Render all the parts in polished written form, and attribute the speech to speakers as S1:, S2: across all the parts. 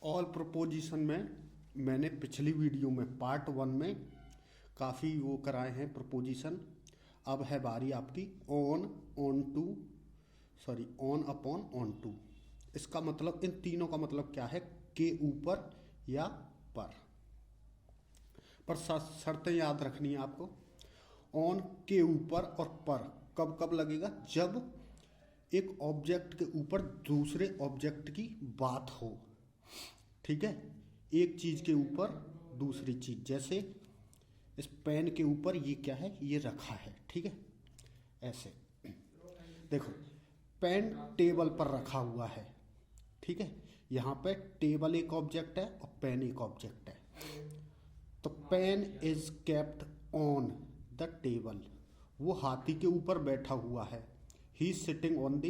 S1: All proposition में मैंने पिछली वीडियो में पार्ट 1 में काफ़ी वो कराए हैं प्रोपोजिशन। अब है बारी आपकी on, onto, sorry on upon, onto. इसका मतलब, इन तीनों का मतलब क्या है? के ऊपर या पर शर्तें याद रखनी है आपको। ऑन के ऊपर और पर कब कब लगेगा? जब एक ऑब्जेक्ट के ऊपर दूसरे ऑब्जेक्ट की बात हो। ठीक है, एक चीज के ऊपर दूसरी चीज, जैसे इस पेन के ऊपर ये क्या है, ये रखा है। ठीक है, ऐसे देखो, पेन टेबल पर रखा हुआ है। ठीक है, यहाँ पे टेबल एक ऑब्जेक्ट है और पेन एक ऑब्जेक्ट है। तो pen is kept on the table, वो हाथी के ऊपर बैठा हुआ है। He sitting on the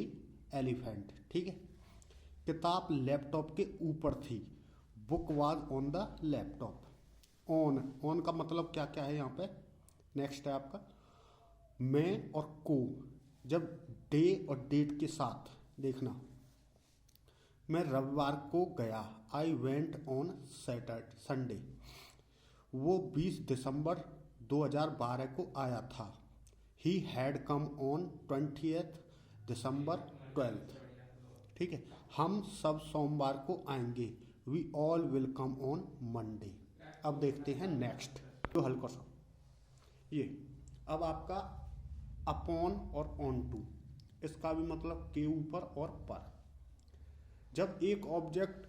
S1: elephant. ठीक है, किताब लैपटॉप के ऊपर थी। Book was on the laptop. On, on का मतलब क्या क्या है यहाँ पे? नेक्स्ट है आपका मैं और को, जब डे और डेट के साथ देखना। मैं रविवार को गया, I went on Saturday Sunday. वो 20 दिसंबर 2012 को आया था। He had come on 20th December 12th। ठीक है, हम सब सोमवार को आएंगे। We all will come on Monday. अब देखते हैं नेक्स्ट, तो हल्का सा ये। अब आपका अपॉन और ऑन टू, इसका भी मतलब के ऊपर और पर। जब एक ऑब्जेक्ट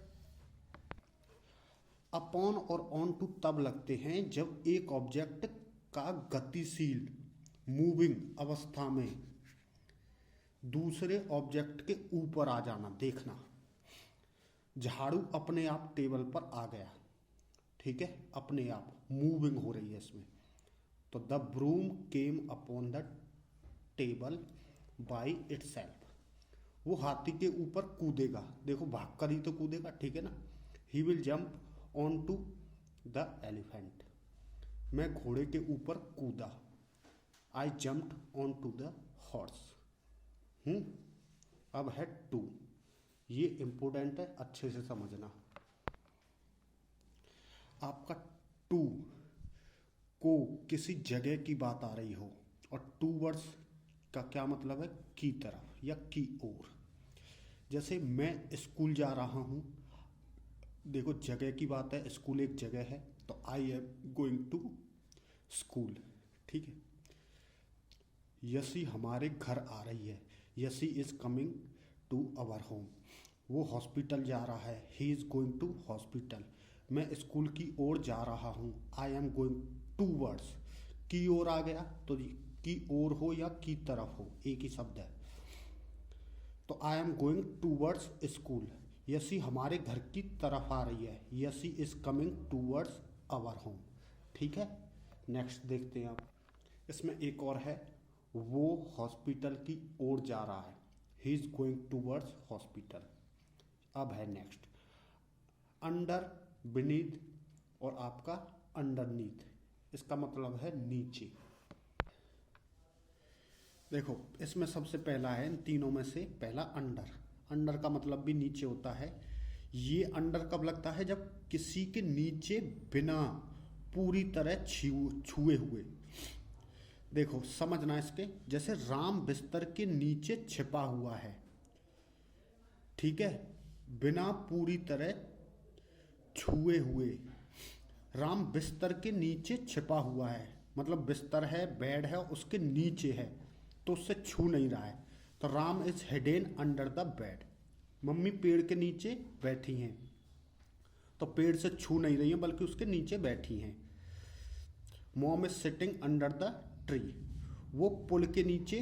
S1: अपॉन और ऑन टू तब लगते हैं जब एक ऑब्जेक्ट का गतिशील मूविंग अवस्था में दूसरे ऑब्जेक्ट के ऊपर आ जाना। देखना, झाड़ू अपने आप टेबल पर आ गया। ठीक है, अपने आप मूविंग हो रही है इसमें। तो the broom came upon the table by itself. वो हाथी के ऊपर कूदेगा। देखो, भाग कर ही तो कूदेगा। ठीक है ना। He will jump onto the elephant. मैं घोड़े के ऊपर कूदा। I jumped onto the horse. अब है टू, ये इंपोर्टेंट है, अच्छे से समझना। आपका टू को किसी जगह की बात आ रही हो, और टू वर्ड्स का क्या मतलब है? की तरफ या की ओर। जैसे मैं स्कूल जा रहा हूं, देखो जगह की बात है, स्कूल एक जगह है, तो I am going to school. ठीक है, यसी हमारे घर आ रही है। यसी is coming to our home. वो हॉस्पिटल जा रहा है। He is going to hospital. मैं स्कूल की ओर जा रहा हूँ। I am going towards. की ओर आ गया, तो की ओर हो या की तरफ हो, एक ही शब्द है। तो I am going towards school. यसी हमारे घर की तरफ आ रही है। यसी is coming towards our home. ठीक है, नेक्स्ट देखते हैं आप। इसमें एक और है, वो हॉस्पिटल की ओर जा रहा है। He is going towards hospital. अब है नेक्स्ट, अंडर, बीनीथ और आपका अंडरनीथ। इसका मतलब है नीचे। देखो, इसमें सबसे पहला है, इन तीनों में से पहला अंडर। अंडर का मतलब भी नीचे होता है। ये अंडर कब लगता है? जब किसी के नीचे बिना पूरी तरह छुए हुए। देखो समझना इसके, जैसे राम बिस्तर के नीचे छिपा हुआ है। ठीक है, बिना पूरी तरह छुए हुए। राम बिस्तर के नीचे छिपा हुआ है, मतलब बिस्तर है, बेड है, उसके नीचे है, तो उससे छू नहीं रहा है। तो Ram is hidden under the bed. Mummy पेड़ के नीचे बैठी हैं, तो पेड़ से छू नहीं रही है, बल्कि उसके नीचे बैठी हैं। Mom is sitting under the tree. वो पुल के नीचे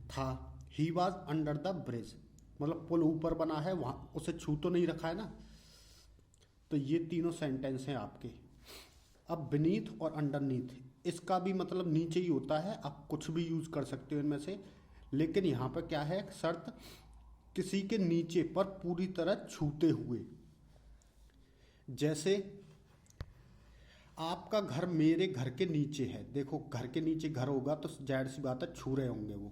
S1: था। He was under the bridge, मतलब पुल ऊपर बना है, वहां उसे छू तो नहीं रखा है ना। तो ये तीनों सेंटेंस हैं आपके। अब बीनीथ और अंडरनीथ, इसका भी मतलब नीचे ही होता है। आप कुछ भी यूज कर सकते हो इनमें से, लेकिन यहां पर क्या है शर्त? किसी के नीचे पर पूरी तरह छूते हुए। जैसे आपका घर मेरे घर के नीचे है। देखो, घर के नीचे घर होगा तो जाहिर सी बात है छू रहे होंगे वो।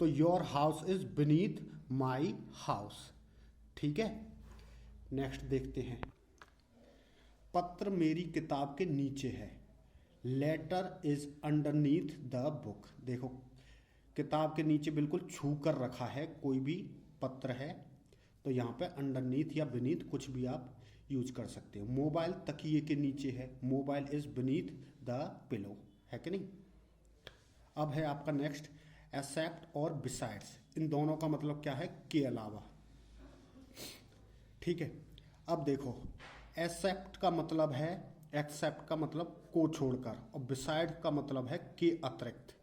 S1: तो your house is beneath my house. ठीक है, नेक्स्ट देखते हैं, पत्र मेरी किताब के नीचे है, letter is underneath the book. देखो किताब के नीचे बिल्कुल छू कर रखा है, कोई भी पत्र है तो यहाँ पे अंडरनीथ या बीनीथ कुछ भी आप यूज कर सकते हो। मोबाइल तकिए के नीचे है, mobile is beneath the pillow, है कि नहीं। अब है आपका नेक्स्ट, एक्सेप्ट और बिसाइड्स। इन दोनों का मतलब क्या है, के अलावा। ठीक है, अब देखो एक्सेप्ट का मतलब है, एक्सेप्ट का मतलब को छोड़कर, और बिसाइड का मतलब है के अतिरिक्त।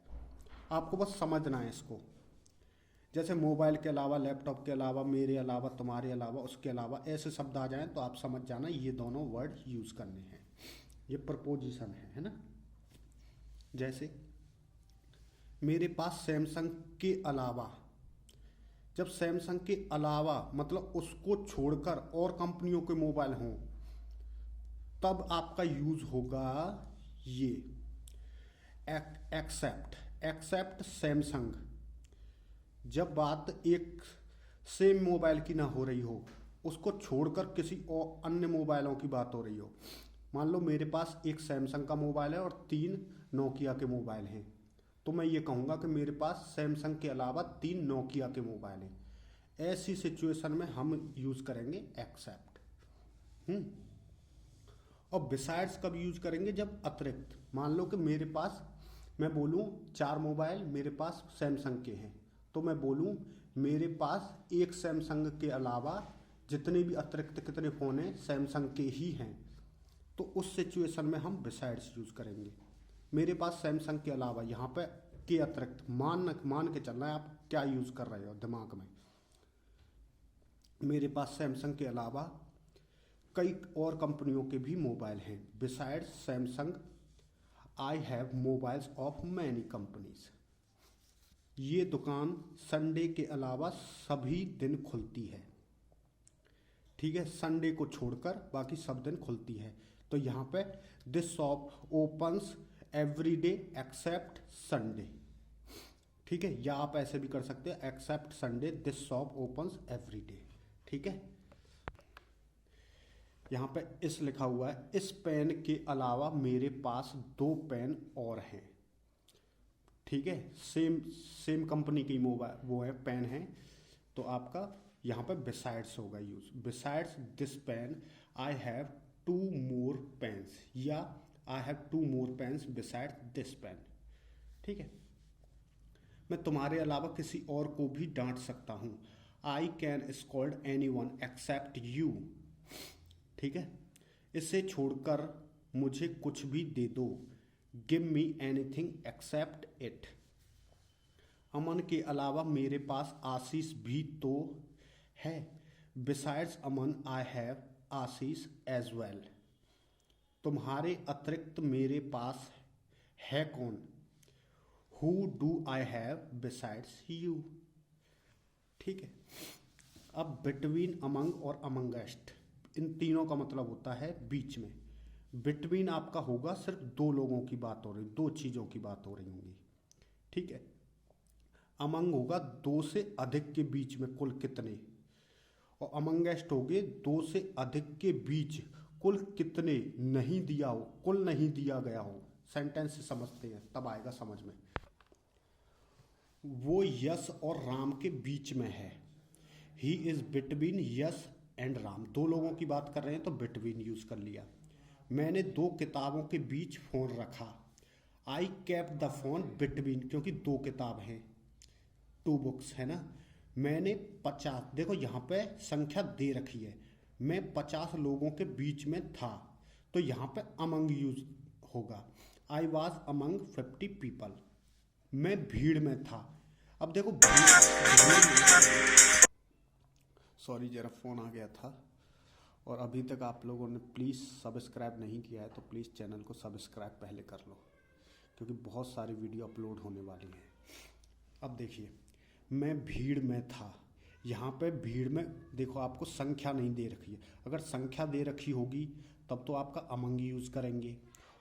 S1: आपको बस समझना है इसको। जैसे मोबाइल के अलावा, लैपटॉप के अलावा, मेरे अलावा, तुम्हारे अलावा, उसके अलावा, ऐसे शब्द आ जाएं तो आप समझ जाना ये दोनों वर्ड यूज करने हैं। ये प्रपोजिशन है ना। जैसे मेरे पास सैमसंग के अलावा, जब सैमसंग के अलावा मतलब उसको छोड़कर और कंपनियों के मोबाइल हों, तब आपका यूज होगा ये एक्सेप्ट। एक्सेप्ट सैमसंग, जब बात एक सेम मोबाइल की ना हो रही हो, उसको छोड़कर किसी और अन्य मोबाइलों की बात हो रही हो। मान लो मेरे पास एक सैमसंग का मोबाइल है और 3 नोकिया के मोबाइल हैं, तो मैं ये कहूँगा कि मेरे पास सैमसंग के अलावा 3 नोकिया के मोबाइल हैं। ऐसी सिचुएशन में हम यूज़ करेंगे एक्सेप्ट। और बिसाइड्स कब यूज करेंगे, जब अतिरिक्त। मान लो कि मेरे पास, मैं बोलूँ 4 मोबाइल मेरे पास सैमसंग के हैं, तो मैं बोलूँ मेरे पास एक सैमसंग के अलावा जितने भी अतिरिक्त कितने फ़ोन हैं सैमसंग के ही हैं, तो उस सिचुएशन में हम बिसाइड्स यूज़ करेंगे। मेरे पास सैमसंग के अलावा, यहाँ पे के अतिरिक्त मान के चलना है आप क्या यूज़ कर रहे हो दिमाग में। मेरे पास सैमसंग के अलावा कई और कंपनियों के भी मोबाइल हैं। Besides Samsung I have mobiles of many companies. ये दुकान संडे के अलावा सभी दिन खुलती है। ठीक है, संडे को छोड़कर बाकी सब दिन खुलती है। तो यहाँ पे this shop opens every day except Sunday. ठीक है, या आप ऐसे भी कर सकते हैं, except Sunday this shop opens every day. ठीक है, यहाँ पे इस लिखा हुआ है, इस पेन के अलावा मेरे पास 2 पेन और हैं। ठीक है, सेम कंपनी की मोबाइल वो है, पेन है, तो आपका यहाँ पे बिसाइड्स होगा use. Besides this pen I have 2 more pens, या I have 2 more pens besides this pen. ठीक है, मैं तुम्हारे अलावा किसी और को भी डांट सकता हूँ। I can scold anyone except you. ठीक है, इसे छोड़कर मुझे कुछ भी दे दो। Give me anything except it. Aman के अलावा मेरे पास आशीष भी तो है। Besides Aman I have Ashish as well. तुम्हारे अतिरिक्त मेरे पास है कौन। Who do I have besides you. ठीक है, अब बिटवीन, अमंग और अमंगेस्ट, इन तीनों का मतलब होता है बीच में। बिटवीन आपका होगा सिर्फ 2 लोगों की बात हो रही, 2 चीज़ों की बात हो रही होंगी। ठीक है, अमंग होगा 2 से अधिक के बीच में कुल कितने, और अमंगेस्ट हो गए 2 से अधिक के बीच कुल कितने नहीं दिया हो, कुल नहीं दिया गया हो। सेंटेंस से समझते हैं तब आएगा समझ में। वो यश और राम के बीच में है। He is between Yash and Ram. 2 लोगों की बात कर रहे हैं तो बिटवीन यूज कर लिया। मैंने 2 किताबों के बीच फोन रखा। I kept the phone between, क्योंकि 2 किताब हैं, 2 बुक्स है ना। मैंने 50, देखो यहाँ पे संख्या दे रखी है, मैं 50 लोगों के बीच में था, तो यहाँ पे अमंग यूज होगा। I was among 50 people. मैं भीड़ में था। अब देखो सॉरी जरा फ़ोन आ गया था। और अभी तक आप लोगों ने प्लीज़ सब्सक्राइब नहीं किया है तो प्लीज़ चैनल को सब्सक्राइब पहले कर लो, क्योंकि बहुत सारी वीडियो अपलोड होने वाली हैं। अब देखिए, मैं भीड़ में था। यहाँ पे भीड़ में देखो आपको संख्या नहीं दे रखी है। अगर संख्या दे रखी होगी तब तो आपका अमंग यूज़ करेंगे,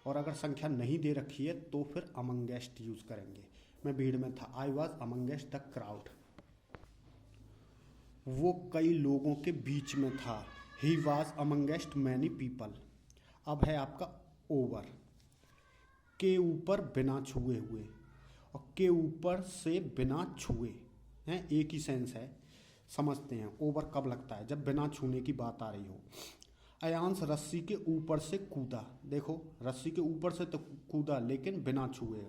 S1: और अगर संख्या नहीं दे रखी है तो फिर अमंगेस्ट यूज़ करेंगे। मैं भीड़ में था, I was amongst the crowd. वो कई लोगों के बीच में था। He was amongst many people. अब है आपका ओवर, के ऊपर बिना छुए हुए और के ऊपर से बिना छुए हैं, एक ही सेंस है। समझते हैं ओवर कब लगता है, जब बिना छूने की बात आ रही हो। अयांश रस्सी के ऊपर से कूदा, देखो रस्सी के ऊपर से तो कूदा लेकिन बिना छुए,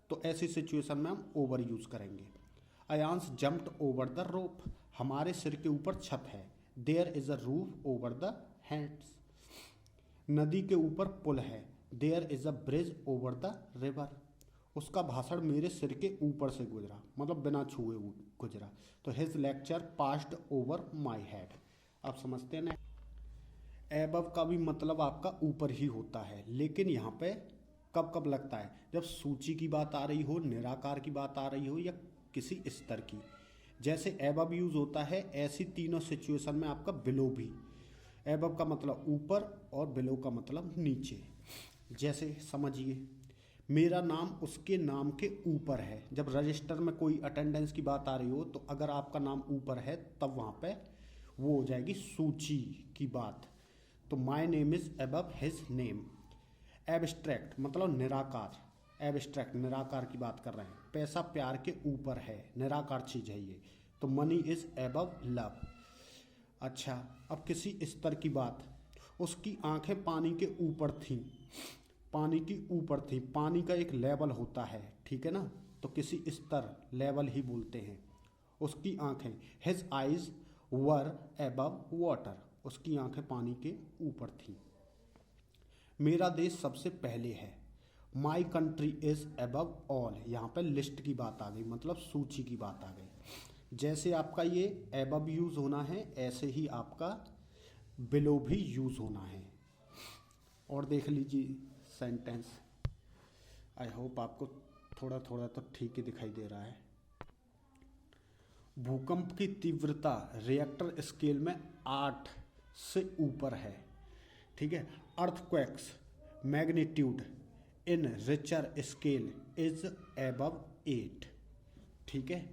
S1: तो ऐसी सिचुएशन में हम ओवर यूज करेंगे। Ayansh jumped over the rope, हमारे सिर के ऊपर छत है। There is a roof over the heads, नदी के ऊपर पुल है। There is a bridge over the river, उसका भाषण मेरे सिर के ऊपर से गुजरा, मतलब बिना छुए गुजरा। तो his lecture passed over my head. आप समझते हैं ना, एबव का भी मतलब आपका ऊपर ही होता है, लेकिन यहाँ पे कब कब लगता है, जब सूची की बात आ रही हो, निराकार की बात आ रही हो, या किसी स्तर की। जैसे एबव यूज होता है, ऐसी तीनों सिचुएशन में आपका बिलो भी। एबव का मतलब ऊपर और बिलो का मतलब नीचे। जैसे समझिए, मेरा नाम उसके नाम के ऊपर है। जब रजिस्टर में कोई अटेंडेंस की बात आ रही हो, तो अगर आपका नाम ऊपर है तब वहाँ पे वो हो जाएगी सूची की बात। तो my name is above his name. Abstract मतलब निराकार, एब्स्ट्रैक्ट निराकार की बात कर रहे हैं। पैसा प्यार के ऊपर है, निराकार चीज है ये, तो मनी इज अबव लव। अच्छा, अब किसी स्तर की बात, उसकी आंखें पानी के ऊपर थीं, पानी की ऊपर थी। पानी का एक लेवल होता है, ठीक है ना, तो किसी स्तर लेवल ही बोलते हैं। उसकी आंखें, his eyes were above water, उसकी आंखें पानी के ऊपर थी। मेरा देश सबसे पहले है। My country is above all, यहाँ पे लिस्ट की बात आ गई, मतलब सूची की बात आ गई। जैसे आपका ये अबव यूज होना है, ऐसे ही आपका बिलो भी यूज होना है। और देख लीजिए सेंटेंस, आई होप आपको थोड़ा थोड़ा तो ठीक ही दिखाई दे रहा है। भूकंप की तीव्रता रिएक्टर स्केल में 8 से ऊपर है, ठीक है। Earthquakes magnitude in Richter scale is above 8, ठीक है।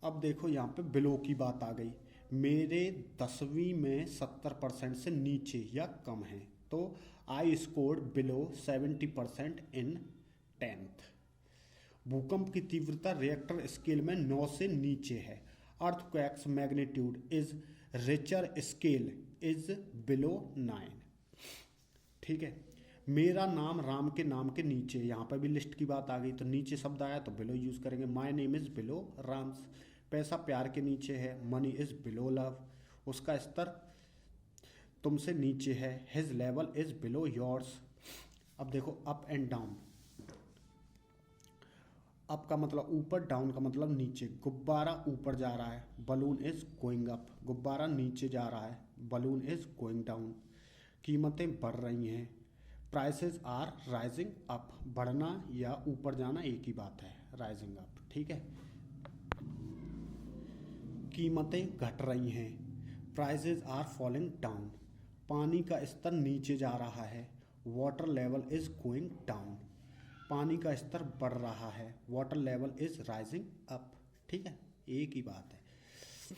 S1: अब देखो यहाँ पे बिलो की बात आ गई। मेरे 10वीं में 70% से नीचे या कम है, तो I scored below 70% in 10th। भूकंप की तीव्रता रिएक्टर स्केल में 9 से नीचे है। Earthquakes magnitude is Richter scale is below 9, ठीक है। मेरा नाम राम के नाम के नीचे, यहाँ पर भी लिस्ट की बात आ गई, तो नीचे शब्द आया तो बिलो यूज करेंगे। My name is below Ram's. पैसा प्यार के नीचे है। मनी इज बिलो लव, उसका स्तर तुमसे नीचे है। His level is below yours. अब देखो अप एंड डाउन, अप का मतलब ऊपर, डाउन का मतलब नीचे। गुब्बारा ऊपर जा रहा है, बलून इज गोइंग अप। गुब्बारा नीचे जा रहा है, बलून इज गोइंग डाउन। कीमतें बढ़ रही हैं, प्राइसेस आर राइजिंग अप। बढ़ना या ऊपर जाना एक ही बात है, राइजिंग अप, ठीक है। कीमतें घट रही हैं, प्राइसेस आर फॉलिंग डाउन। पानी का स्तर नीचे जा रहा है, water level is going down. पानी का स्तर बढ़ रहा है, water level is rising up, ठीक है, एक ही बात है।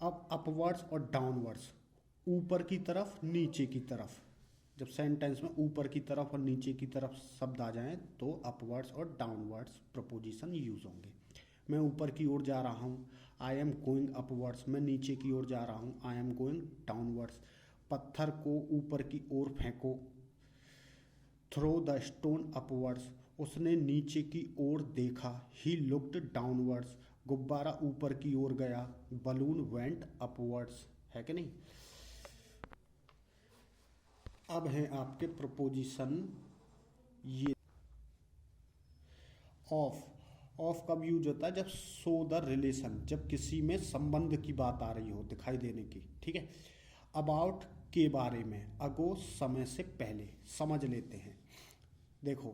S1: अब अपवर्ड्स और डाउनवर्ड्स, ऊपर की तरफ नीचे की तरफ। जब सेंटेंस में ऊपर की तरफ और नीचे की तरफ शब्द आ जाएं तो अपवर्ड्स और डाउनवर्ड्स प्रपोजिशन यूज होंगे। मैं ऊपर की ओर जा रहा हूँ, आई एम गोइंग अपवर्ड्स। मैं नीचे की ओर जा रहा हूँ, आई एम गोइंग डाउनवर्ड्स। पत्थर को ऊपर की ओर फेंको, थ्रो द स्टोन अपवर्ड्स। उसने नीचे की ओर देखा, ही लुक्ड डाउनवर्ड्स। गुब्बारा ऊपर की ओर गया, बलून वेंट अपवर्ड्स, है कि नहीं। अब हैं आपके प्रपोजिशन ये। ऑफ, ऑफ कब यूज होता है, जब शो द रिलेशन, जब किसी में संबंध की बात आ रही हो, दिखाई देने की, ठीक है। अबाउट के बारे में, अगो समय से पहले। समझ लेते हैं, देखो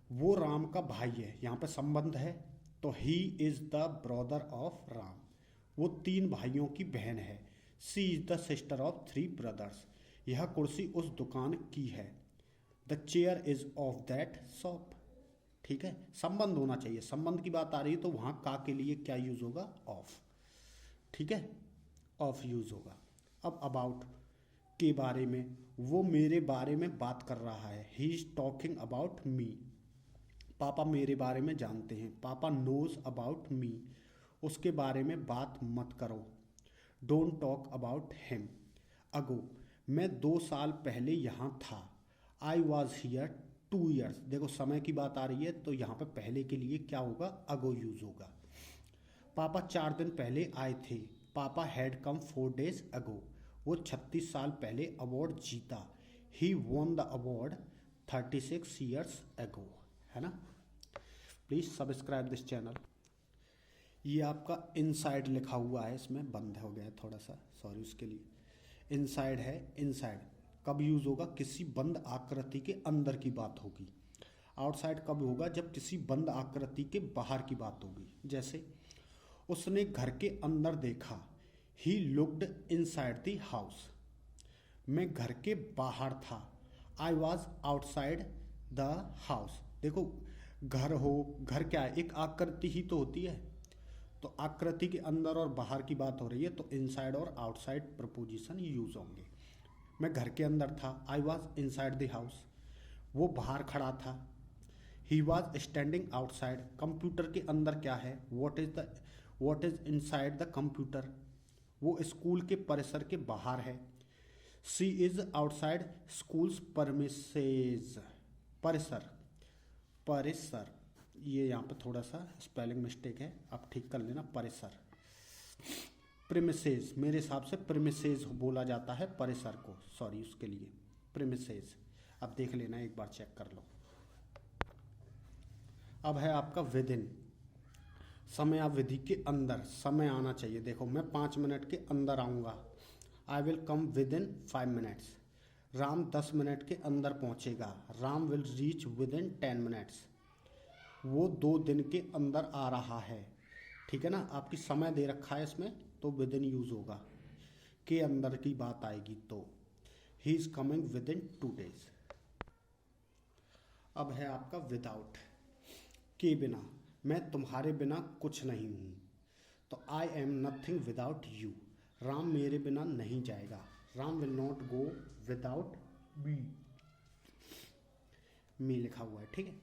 S1: वो राम का भाई है, यहाँ पे संबंध है, तो he is the brother of Ram. वो 3 भाइयों की बहन है। She is the sister of 3 brothers. यह कुर्सी उस दुकान की है। The chair is of that shop, ठीक है। संबंध होना चाहिए, संबंध की बात आ रही है तो वहां का के लिए क्या यूज होगा, ऑफ, ठीक है, ऑफ यूज होगा। अब अबाउट के बारे में, वो मेरे बारे में बात कर रहा है। He is talking about me. पापा मेरे बारे में जानते हैं। पापा नोज अबाउट मी। उसके बारे में बात मत करो। Don't talk about him. Ago, मैं 2 साल पहले यहाँ था। I was here 2 years। देखो समय की बात आ रही है तो यहाँ पे पहले के लिए क्या होगा, अगो यूज होगा। पापा 4 दिन पहले आए थे। पापा हैड कम 4 days अगो। वो 36 साल पहले अवार्ड जीता। He won the award 36 years अगो। है ना। Please subscribe this channel. ये आपका इनसाइड लिखा हुआ है, इसमें बंद हो गया थोड़ा सा, सॉरी उसके लिए। इनसाइड है, इनसाइड कब यूज़ होगा, किसी बंद आकृति के अंदर की बात होगी। आउटसाइड कब होगा, जब किसी बंद आकृति के बाहर की बात होगी। जैसे उसने घर के अंदर देखा। He looked inside the house. मैं घर के बाहर था। I was outside the house. देखो घर हो, घर क्या है, एक आकृति ही तो होती है, तो आकृति के अंदर और बाहर की बात हो रही है तो इनसाइड और आउटसाइड प्रपोजिशन यूज होंगे। मैं घर के अंदर था। I was inside the house. वो बाहर खड़ा था। He was standing outside. Computer के अंदर क्या है, what is inside the computer. वो स्कूल के परिसर के बाहर है। She is outside schools premises. परिसर, परिसर, ये यहाँ पे थोड़ा सा स्पेलिंग मिस्टेक है, आप ठीक कर लेना। परिसर, प्रीमिसेस, मेरे हिसाब से प्रीमिसेस बोला जाता है परिसर को, सॉरी उसके लिए प्रीमिसेस। अब देख लेना, एक बार चेक कर लो। अब है आपका विद इन, समयावधि के अंदर समय आना चाहिए। देखो मैं 5 मिनट के अंदर आऊँगा। I will come with in 5 minutes। Ram 10 minute के अंदर पहुँचेगा। Ram will reach with in 10 minutes। वो 2 दिन के अंदर आ रहा है। ठीक है ना, आपकी समय दे रखा है इसमें तो विद इन यूज होगा। के अंदर की बात आएगी तो he is coming with in 2 days। अब है आपका विदाउट, के बिना, मैं तुम्हारे बिना कुछ नहीं हूँ, तो I am nothing without you. Ram मेरे बिना नहीं जाएगा। Ram will not go without me. Me लिखा हुआ है, ठीक है।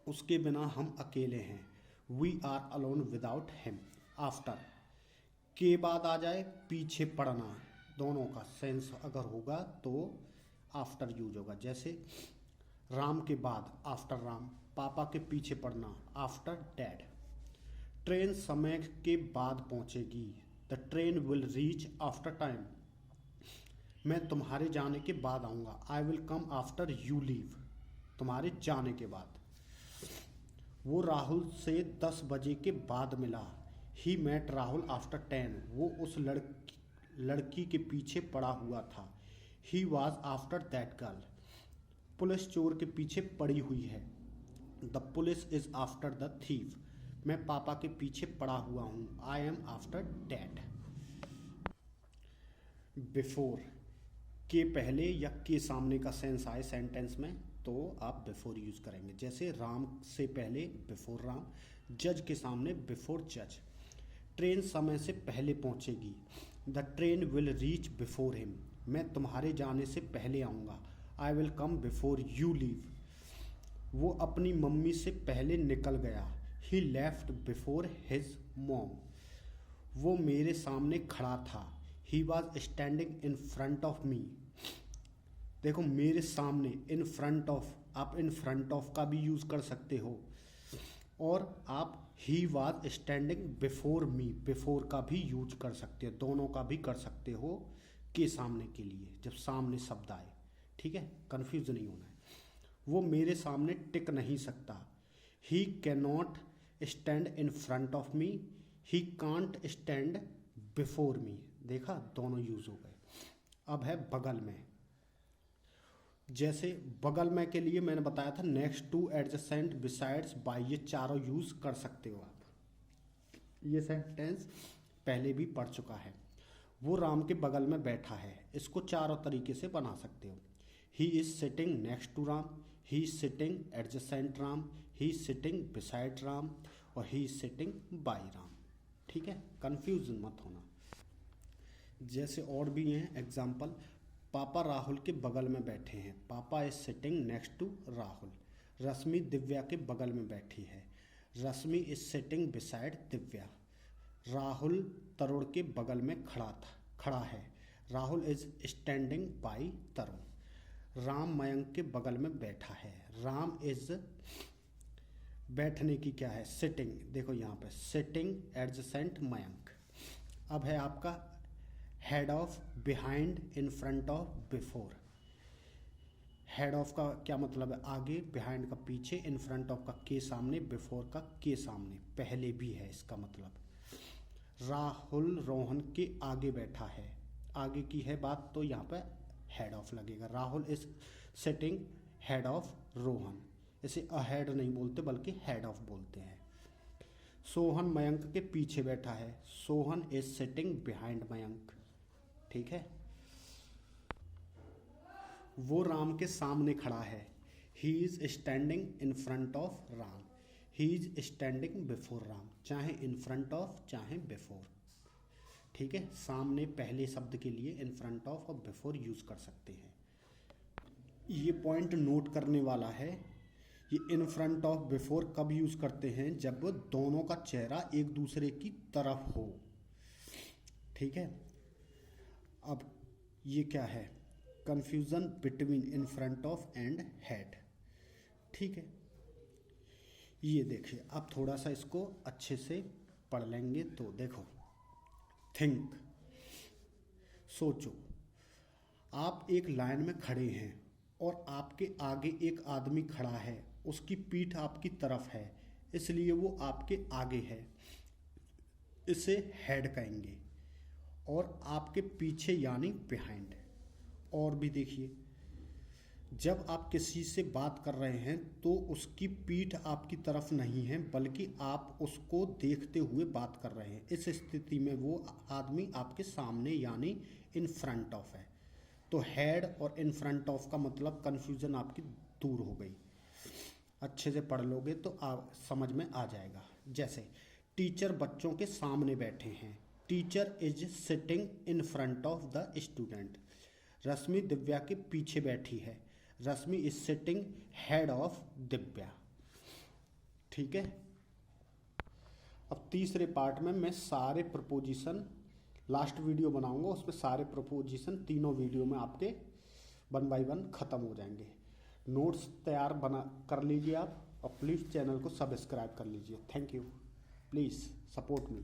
S1: उसके बिना हम अकेले हैं। We are alone without him. After, के बाद आ जाए पीछे पड़ना, दोनों का सेंस अगर होगा तो आफ्टर यूज होगा। जैसे राम के बाद आफ्टर राम, पापा के पीछे पड़ना आफ्टर डैड। ट्रेन समय के बाद पहुंचेगी। The train will reach after time. मैं तुम्हारे जाने के बाद आऊँगा। I will come after you leave. तुम्हारे जाने के बाद। वो राहुल से 10 बजे के बाद मिला। He met Rahul after 10। वो उस लड़की के पीछे पड़ा हुआ था। He was after that girl. Police चोर के पीछे पड़ी हुई है। The police is after the thief. मैं पापा के पीछे पड़ा हुआ हूँ। I am after dad. Before, के पहले या के सामने का सेंस आए सेंटेंस में तो आप बिफोर यूज करेंगे। जैसे राम से पहले बिफोर राम, जज के सामने बिफोर जज। ट्रेन समय से पहले पहुंचेगी। The train will reach before him. मैं तुम्हारे जाने से पहले आऊँगा। I will come before you leave. वो अपनी मम्मी से पहले निकल गया। ही लेफ्ट बिफोर हिज मॉम। वो मेरे सामने खड़ा था। He was standing in front of me. देखो मेरे सामने, इन फ्रंट ऑफ, आप इन फ्रंट ऑफ का भी यूज कर सकते हो और आप ही was standing before me, before का भी यूज कर सकते हो, दोनों का भी कर सकते हो के सामने के लिए जब सामने शब्द आए। ठीक है, कंफ्यूज नहीं होना है। वो मेरे सामने टिक नहीं सकता। He can not stand in front of me. He can't stand before me. देखा, दोनों यूज हो गए। अब है बगल में। जैसे बगल में के लिए मैंने बताया था next to, adjacent, besides, by, ये चारों यूज कर सकते हो आप। ये सेंटेंस पहले भी पढ़ चुका है। वो राम के बगल में बैठा है, इसको चारों तरीके से बना सकते हो। He is sitting next to Ram, he is sitting adjacent Ram, he is sitting beside Ram और he is sitting by Ram. ठीक है, कंफ्यूजन मत होना। जैसे और भी हैं एग्जाम्पल, पापा राहुल के बगल में बैठे हैं, पापा is sitting next to Rahul. Rashmi Divya के बगल में बैठी है, Rashmi is sitting beside Divya. Rahul Tarun के बगल में खड़ा है, Rahul is standing by Tarun. Ram Mayank के बगल में बैठा है, राम इज बैठने की क्या है, सिटिंग, देखो यहाँ पे सिटिंग एडजेसेंट मयंक। अब है आपका head of, behind, in front of, before. Head of का क्या मतलब है, आगे, बिहाइंड का पीछे, इन फ्रंट ऑफ का के सामने, बिफोर का के सामने, पहले भी है इसका मतलब। राहुल रोहन के आगे बैठा है, आगे की है बात तो यहाँ पे हेड ऑफ लगेगा। Rahul is sitting head of Rohan, इसे अहेड नहीं बोलते बल्कि हेड ऑफ बोलते हैं। सोहन मयंक के पीछे बैठा है, Sohan is sitting behind Mayank, ठीक है। वो राम के सामने खड़ा है, he is standing in front of Ram, he is standing before Ram, चाहे इन फ्रंट ऑफ चाहे बिफोर, ठीक है। सामने पहले शब्द के लिए इन फ्रंट ऑफ और बिफोर यूज कर सकते हैं। ये पॉइंट नोट करने वाला है, ये इन फ्रंट ऑफ बिफोर कब यूज करते हैं, जब दोनों का चेहरा एक दूसरे की तरफ हो, ठीक है। अब ये क्या है, confusion between in front of and head, ठीक है। ये देखिए, अब थोड़ा सा इसको अच्छे से पढ़ लेंगे तो देखो, थिंक, सोचो, आप एक लाइन में खड़े हैं और आपके आगे एक आदमी खड़ा है, उसकी पीठ आपकी तरफ है इसलिए वो आपके आगे है, इसे हेड कहेंगे। और आपके पीछे यानी बिहाइंड। और भी देखिए, जब आप किसी से बात कर रहे हैं तो उसकी पीठ आपकी तरफ नहीं है बल्कि आप उसको देखते हुए बात कर रहे हैं, इस स्थिति में वो आदमी आपके सामने यानी इन फ्रंट ऑफ है। तो हेड और इन फ्रंट ऑफ का मतलब कन्फ्यूजन आपकी दूर हो गई। अच्छे से पढ़ लोगे तो आप समझ में आ जाएगा। जैसे टीचर बच्चों के सामने बैठे हैं, teacher is sitting in front of the student. Rashmi Divya के पीछे बैठी है, Rashmi is sitting head of Divya, ठीक है। अब तीसरे पार्ट में मैं सारे प्रपोजिशन, लास्ट वीडियो बनाऊंगा उसमें सारे प्रपोजिशन तीनों वीडियो में आपके 1 बाय 1 ख़त्म हो जाएंगे। नोट्स तैयार बना कर लीजिए आप, और प्लीज़ चैनल को सब्सक्राइब कर लीजिए। Thank you, please support me.